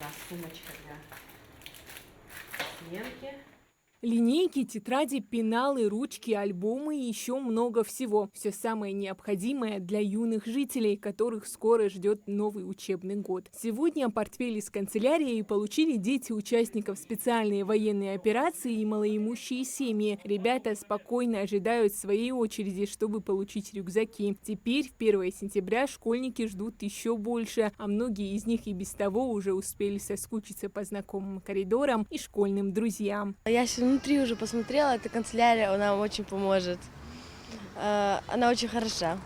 Сумочка для сменки. Линейки, тетради, пеналы, ручки, альбомы и еще много всего. Все самое необходимое для юных жителей, которых скоро ждет новый учебный год. Сегодня портфели с канцелярией получили дети участников специальной военной операции и малоимущие семьи. Ребята спокойно ожидают своей очереди, чтобы получить рюкзаки. Теперь в 1 сентября школьники ждут еще больше, а многие из них и без того уже успели соскучиться по знакомым коридорам и школьным друзьям. Я внутри уже посмотрела, эта канцелярия, она очень поможет. Она очень хороша.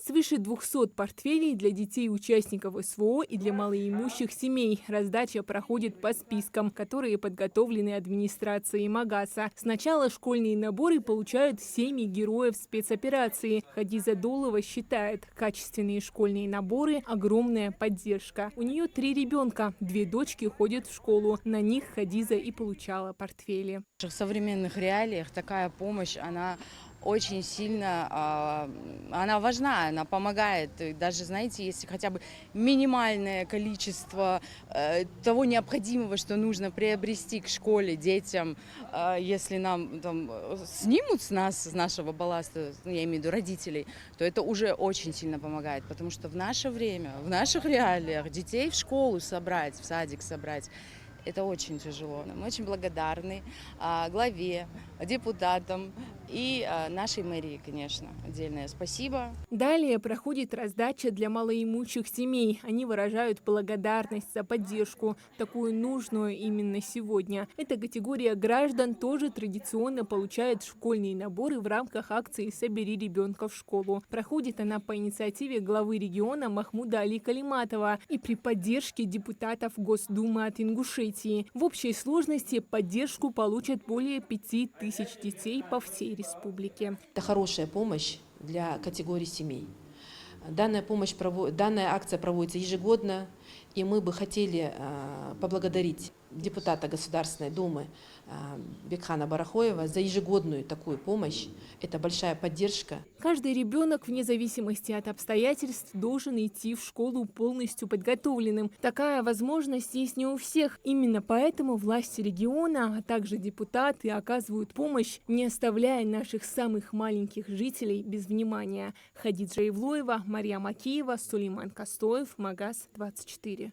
Свыше 200 портфелей для детей участников СВО и для малоимущих семей. Раздача проходит по спискам, которые подготовлены администрацией МАГАСа. Сначала школьные наборы получают семьи героев спецоперации. Хадиза Долова считает, качественные школьные наборы – огромная поддержка. У нее 3 ребенка, 2 дочки ходят в школу. На них Хадиза и получала портфели. В современных реалиях такая помощь, она очень сильно, она важна, она помогает. Даже, знаете, если хотя бы минимальное количество того необходимого, что нужно приобрести к школе детям, если нам там снимут с нас, с нашего балласта, я имею в виду родителей, то это уже очень сильно помогает. Потому что в наше время, в наших реалиях детей в школу собрать, в садик собрать, это очень тяжело. Мы очень благодарны главе, депутатам и нашей мэрии, конечно. Отдельное спасибо. Далее проходит раздача для малоимущих семей. Они выражают благодарность за поддержку, такую нужную именно сегодня. Эта категория граждан тоже традиционно получает школьные наборы в рамках акции «Собери ребенка в школу». Проходит она по инициативе главы региона Махмуда Али Калиматова и при поддержке депутатов Госдумы от Ингушетии. В общей сложности поддержку получат более 5000 детей по всей республике. Это хорошая помощь для категории семей. Данная акция проводится ежегодно, и мы бы хотели поблагодарить депутата Государственной Думы Бекхана Барахоева за ежегодную такую помощь. Это большая поддержка. Каждый ребенок, вне зависимости от обстоятельств, должен идти в школу полностью подготовленным. Такая возможность есть не у всех. Именно поэтому власти региона, а также депутаты оказывают помощь, не оставляя наших самых маленьких жителей без внимания. Хадиджа Ивлоева, Мария Макеева, Сулейман Костоев, МАГАС 24.